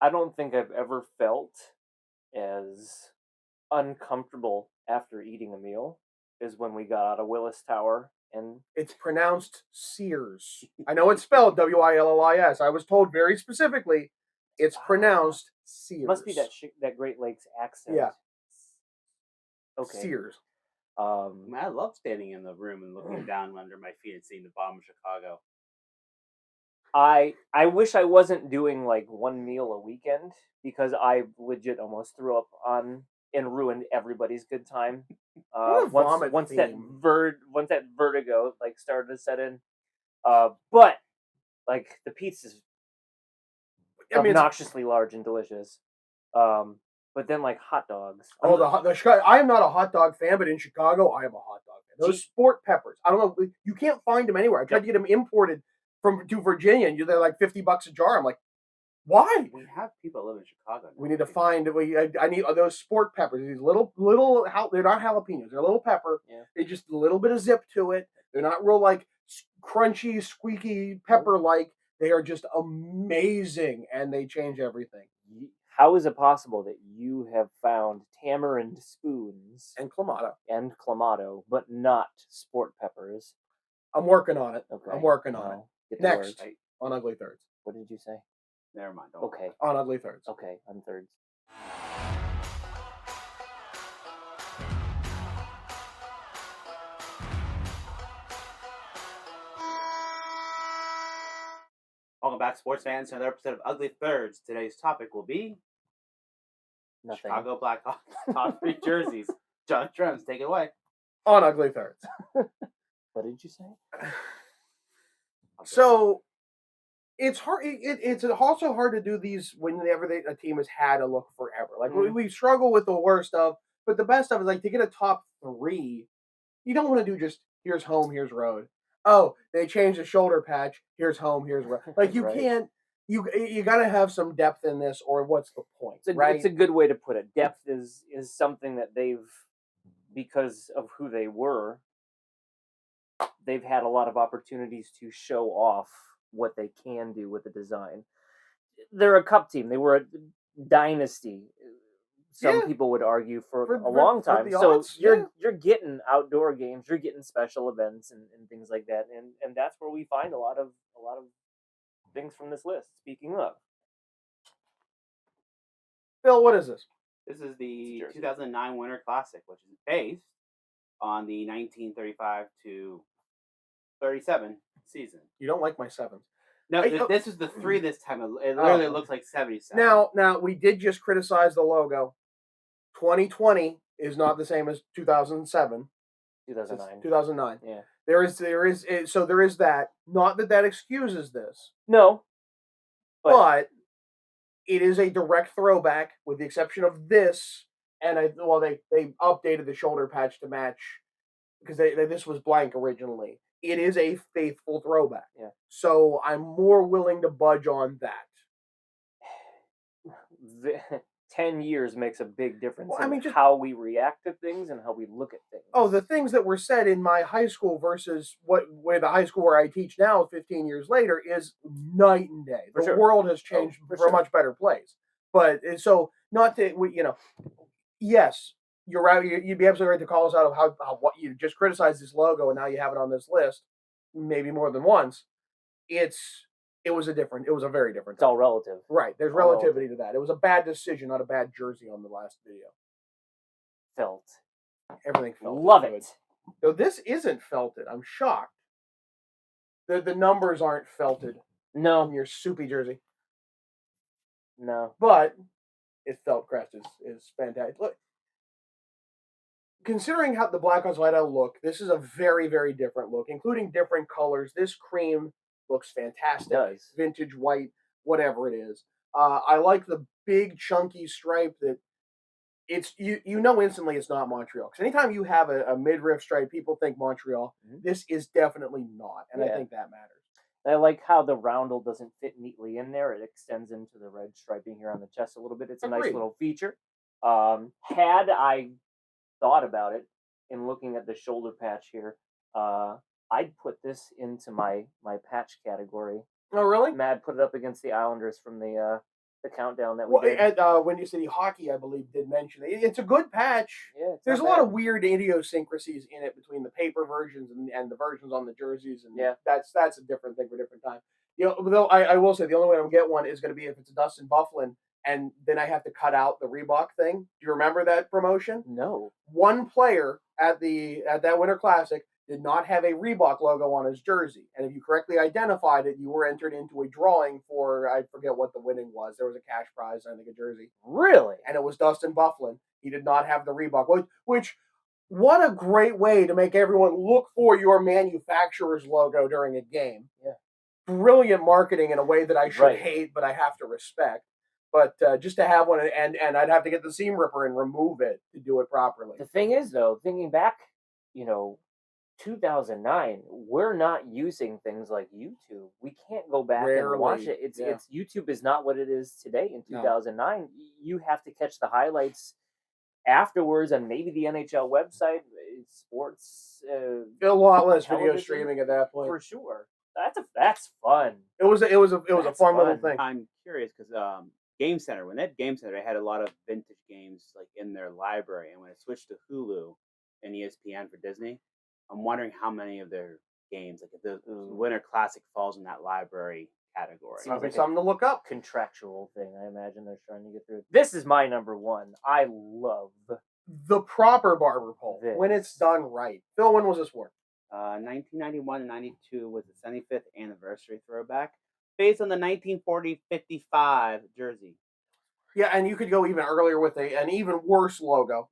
I don't think I've ever felt as uncomfortable after eating a meal as when we got out of Willis Tower and It's pronounced Sears. I know it's spelled Willis. I was told very specifically it's pronounced must be Sears. that Great Lakes accent. Yeah, Okay. Sears. Um, Man, I love standing in the room and looking down under my feet and seeing the bottom of Chicago. I wish I wasn't doing like one meal a weekend because I legit almost threw up on and ruined everybody's good time. What a Once vomit once theme. once that vertigo like started to set in. But like the pizza's I mean, it's, obnoxiously large and delicious. But then like hot dogs. I am not a hot dog fan, but in Chicago, I am a hot dog fan. Those sport peppers. I don't know. You can't find them anywhere. I tried to get them imported to Virginia, and they're like $50 a jar. I'm like, why? We have people that live in Chicago. We need to find. I need those sport peppers. These little. They're not jalapenos. They're a little pepper. Yeah. They just a little bit of zip to it. They're not real like crunchy, squeaky pepper like. They are just amazing, and they change everything. How is it possible that you have found tamarind spoons And clamato, but not sport peppers? I'm working on it. Okay. I'm working on it. Next work. on Ugly Thirds. What did you say? Never mind. Okay. On Ugly Thirds. Okay, on thirds. Welcome back, sports fans, to another episode of Ugly Thirds. Today's topic will be Nothing. Chicago Blackhawks top 3 jerseys. John Trums, take it away. On Ugly Thirds. What did you say? So it's hard. It's also hard to do these whenever a team has had a look forever. Like we struggle with the worst of, but the best of is like to get a top 3. You don't want to do just here's home, here's road. Oh, they changed the shoulder patch. Here's home, here's road. Like you Right. can't. You got to have some depth in this, or what's the point? Right? It's a good way to put it. Depth is something that because of who they were, they've had a lot of opportunities to show off what they can do with the design. They're a cup team. They were a dynasty. Some people would argue for a long time. So you're getting outdoor games, you're getting special events and things like that, and that's where we find a lot of things from this list. Speaking of, Phil, what is this? This is the 2009 Winter Classic, which is based on the 1935 to 37 season. You don't like my sevens. No, this is the 3 this time. It literally looks like 77. Now we did just criticize the logo. 2020 is not the same as 2007. 2009. 2009. Yeah. There is that. Not that excuses this. No. But it is a direct throwback, with the exception of this. And they updated the shoulder patch to match because this was blank originally. It is a faithful throwback. Yeah. So I'm more willing to budge on that. 10 years makes a big difference in just how we react to things and how we look at things. Oh, the things that were said in my high school versus where the high school where I teach now 15 years later is night and day. The world has changed for a much better place. But so not to, yes, you're right. You'd be absolutely right to call us out of how what you just criticized this logo and now you have it on this list, maybe more than once. It was a very different. It's all relative. Right. There's relativity to that. It was a bad decision, not a bad jersey on the last video. Felt. Everything felt. Love it. No, this isn't felted. I'm shocked. The numbers aren't felted. No. On your soupy jersey. No. But its felt crest is fantastic. Look, considering how the Blackhawks light out look, this is a very, very different look, including different colors. This cream looks fantastic. It does. Vintage white, whatever it is. I like the big chunky stripe that it's you know instantly it's not Montreal. Because anytime you have a midriff stripe, people think Montreal. Mm-hmm. This is definitely not, and I think that matters. I like how the roundel doesn't fit neatly in there. It extends into the red striping here on the chest a little bit. It's a nice little feature. Had I thought about it in looking at the shoulder patch here, I'd put this into my patch category. Oh, really? Mad put it up against the Islanders from the the countdown that we did. At Windy City Hockey, I believe, did mention it. It's a good patch. Yeah, there's a lot of weird idiosyncrasies in it between the paper versions and the versions on the jerseys, and that's a different thing for a different time. Though I will say the only way I'm gonna get one is gonna be if it's a Dustin Byfuglien, and then I have to cut out the Reebok thing. Do you remember that promotion? No. One player at that Winter Classic did not have a Reebok logo on his jersey. And if you correctly identified it, you were entered into a drawing for, I forget what the winning was. There was a cash prize, I think a jersey. Really? And it was Dustin Byfuglien. He did not have the Reebok, which what a great way to make everyone look for your manufacturer's logo during a game. Yeah. Brilliant marketing in a way that I should hate, but I have to respect. But just to have one, and I'd have to get the seam ripper and remove it to do it properly. The thing is, though, thinking back, 2009, we're not using things like YouTube. We can't go back and watch it. It's YouTube is not what it is today in 2009. No. You have to catch the highlights afterwards, and maybe the NHL website, sports. A lot less video streaming at that point, for sure. That's fun. It was a fun little thing. I'm curious because Game Center, when they had Game Center, they had a lot of vintage games like in their library, and when it switched to Hulu and ESPN for Disney, I'm wondering how many of their games, like if the Winter Classic falls in that library category. Seems like something to look up. Contractual thing, I imagine they're trying to get through. This is my number one. I love the proper barber pole when it's done right. Phil, when was this for? 1991 and 92 was the 75th anniversary throwback, based on the 1940-55 jersey. Yeah, and you could go even earlier with an even worse logo.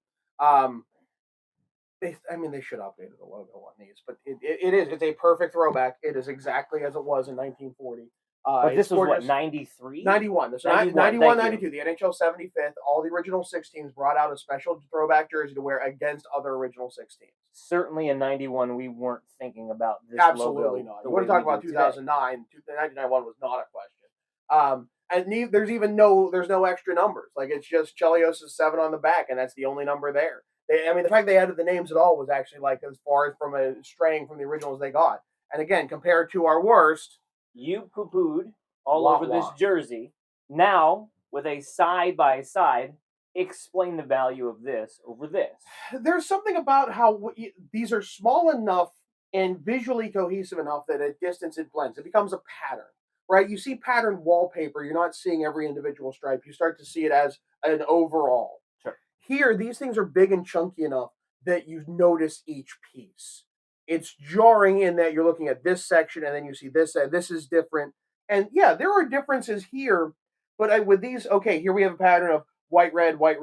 They should have updated the logo on these, but it's a perfect throwback. It is exactly as it was in 1940. But this was what, 93? 91. This 91, 92. The NHL 75th. All the original 6 teams brought out a special throwback jersey to wear against other original 6 teams. Certainly in 91, we weren't thinking about this Absolutely logo. not. You want to talk about 2009. 1991 was not a question. And there's no extra numbers. Like, it's just Chelios' 7 on the back, and that's the only number there. The fact they added the names at all was actually like as far as from straying from the original as they got. And again, compared to our worst, you poo-pooed all over this jersey. Now, with a side-by-side, explain the value of this over this. There's something about how these are small enough and visually cohesive enough that at distance it blends. It becomes a pattern, right? You see patterned wallpaper. You're not seeing every individual stripe. You start to see it as an overall. Sure. Here, these things are big and chunky enough that you notice each piece. It's jarring in that you're looking at this section and then you see this, and this is different. And yeah, there are differences here, but with these, okay, here we have a pattern of white, red, black,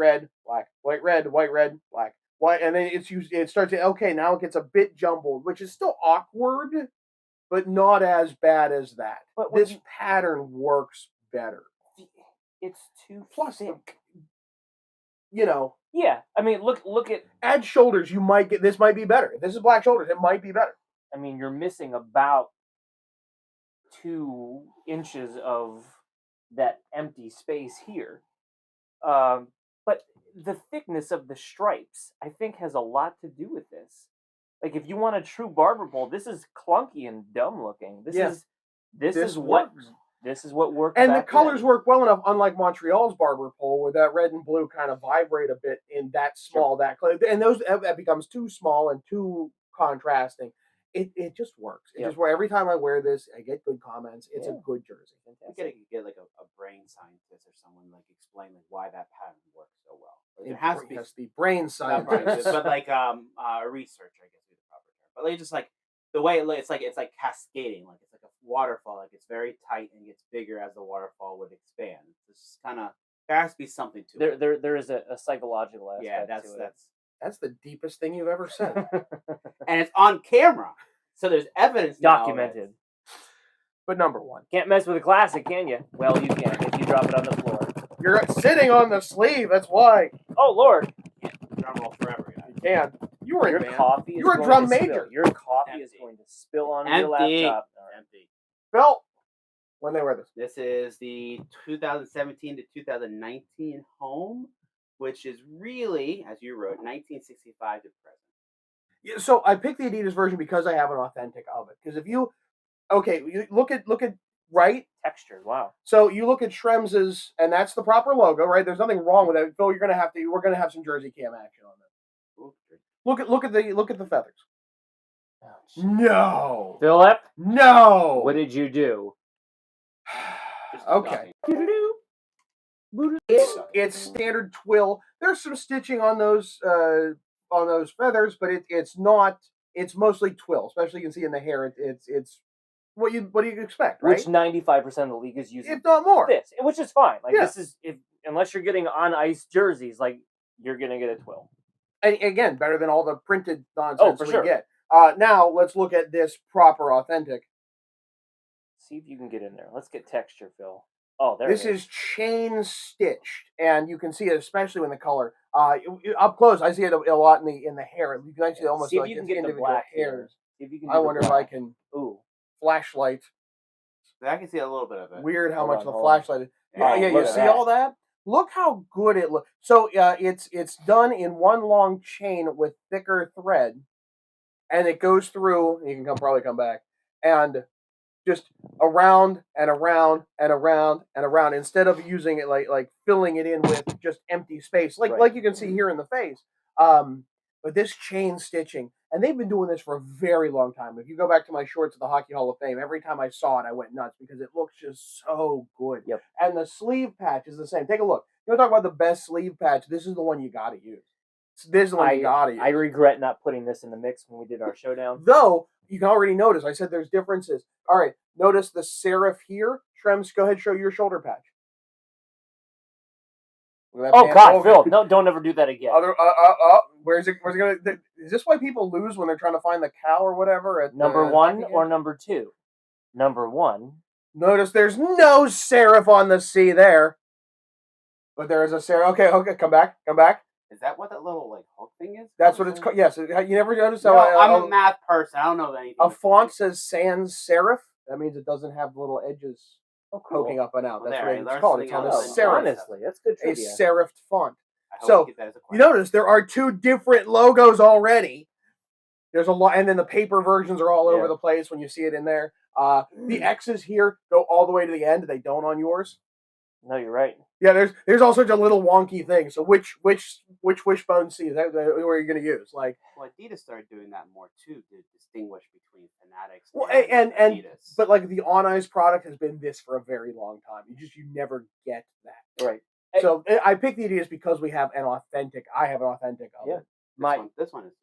white, red, black, white, and then it starts to, okay, now it gets a bit jumbled, which is still awkward, but not as bad as that. But this pattern works better. It's too thick. Yeah, I mean, look at... Add shoulders, this might be better. If this is black shoulders, it might be better. I mean, you're missing about 2 inches of that empty space here. But the thickness of the stripes, I think, has a lot to do with this. Like, if you want a true barber pole, this is clunky and dumb looking. This is what works. And the colors work well enough, unlike Montreal's barber pole, where that red and blue kind of vibrate a bit in that small, and that becomes too small and too contrasting. It just works. It just every time I wear this, I get good comments. It's a good jersey. You get like a brain scientist or someone like explain like why that pattern works so well. Like, it has to be the brain scientist, but like a researcher, I guess would be the proper term. But like just like the way it's like cascading, like it's like a waterfall, like it's very tight and gets bigger as the waterfall would expand. It's just kind of there has to be something to it. There is a psychological aspect. Yeah, that's the deepest thing you've ever said. And it's on camera. So there's evidence documented. But number 1. Can't mess with a classic, can you? Well, you can if you drop it on the floor. You're sitting on the sleeve, that's why. Oh, Lord. Drum roll forever, guys. You can. You were your coffee. You're a drum major. Your coffee is going to spill on your laptop. Empty. Phil, when they wear this? This is the 2017 to 2019 home, which is really, as you wrote, 1965 to present. Yeah, so I picked the Adidas version because I have an authentic of it. Because if you look at right? Textured. Wow. So you look at Shrems's, and that's the proper logo, right? There's nothing wrong with it. Phil, we're gonna have some jersey cam action on this. Look at the feathers. Oh, no, Philip. No. What did you do? Okay. It's standard twill. There's some stitching on those feathers, but it's not. It's mostly twill, especially you can see in the hair. It's what do you expect, right? Which 95% of the league is using, if not more. This, which is fine. Like this is unless you're getting on ice jerseys, like you're gonna get a twill. And again, better than all the printed nonsense for sure. get. Now let's look at this proper authentic. See if you can get in there. Let's get texture, Phil. Oh, there. This is chain stitched, and you can see it especially when the color. Up close, I see it a lot in the hair. You can actually almost see if like you can get the black hairs. See if you can. I wonder if I can. Ooh, flashlight. I can see a little bit of it. Weird how much the flashlight is. Yeah, Yeah, you see all that? Look how good it looks. So it's done in one long chain with thicker thread, and it goes through. You can probably come back and just around and around and around and around instead of using it like filling it in with just empty space, like you can see here in the face. But this chain stitching, and they've been doing this for a very long time. If you go back to my shorts at the Hockey Hall of Fame, every time I saw it, I went nuts because it looks just so good. Yep. And the sleeve patch is the same. Take a look. You want to talk about the best sleeve patch? This is the one you got to use. This is the one you got to use. I regret not putting this in the mix when we did our showdown. Though, you can already notice, I said there's differences. All right, notice the serif here. Shrems, go ahead and show your shoulder patch. Oh God, Phil! No, don't ever do that again. Where's it going? Is this why people lose when they're trying to find the cow or whatever? At number one or number two? Number one. Notice there's no serif on the C there, but there is a serif. Okay, come back. Is that what that little hook thing is? That's what it's called. Yes, you never noticed how I'm a math person. I don't know anything. A font says sans serif. That means it doesn't have little edges poking up and out. That's what it's called. It's on a serif. Honestly, that's good trivia. A serifed font. So you notice there are two different logos already. There's a lot, and then the paper versions are all over the place when you see it in there. The X's here go all the way to the end. They don't on yours. No, you're right. Yeah, there's all sorts of little wonky things. So which wishbone C is that? Where are you going to use? Well, Adidas started doing that more too to distinguish between Fanatics. And Adidas. But the on ice product has been this for a very long time. You never get that. Right. So I picked the Adidas because we have an authentic. I have an authentic of it. This one is.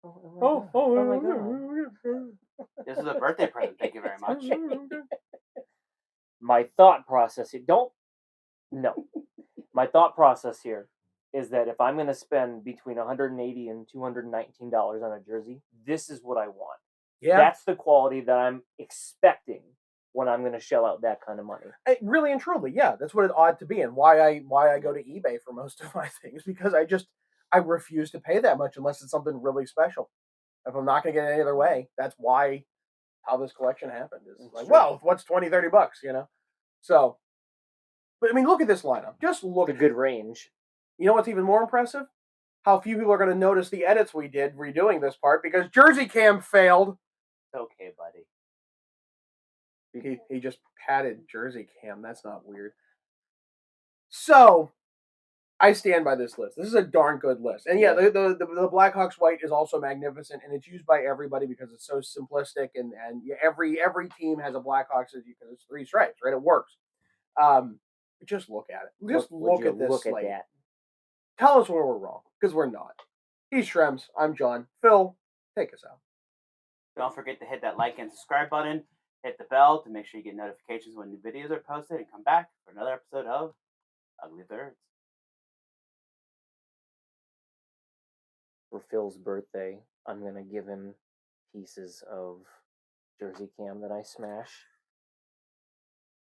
Oh my God. This is a birthday present. Thank you very much. My thought process here. My thought process here is that if I'm going to spend between $180 and $219 on a jersey, this is what I want. Yeah. That's the quality that I'm expecting when I'm going to shell out that kind of money. Really and truly, yeah. That's what it ought to be, and why I go to eBay for most of my things, because I refuse to pay that much unless it's something really special. If I'm not going to get it any other way, that's how this collection happened. Is what's $20-$30, So, but I mean, look at this lineup. Just look. The good range. You know what's even more impressive? How few people are going to notice the edits we did redoing this part because Jersey Cam failed. Okay, buddy. He just patted Jersey Cam. That's not weird. So, I stand by this list. This is a darn good list. And yeah, the Blackhawks white is also magnificent, and it's used by everybody because it's so simplistic, and every team has a Blackhawks because it's three stripes, right? It works. Just look at it. Just look at this slate. Tell us where we're wrong, because we're not. He's Shrems. I'm John. Phil, take us out. Don't forget to hit that like and subscribe button. Hit the bell to make sure you get notifications when new videos are posted, and come back for another episode of Ugly Thirds. For Phil's birthday, I'm going to give him pieces of Jersey Cam that I smash.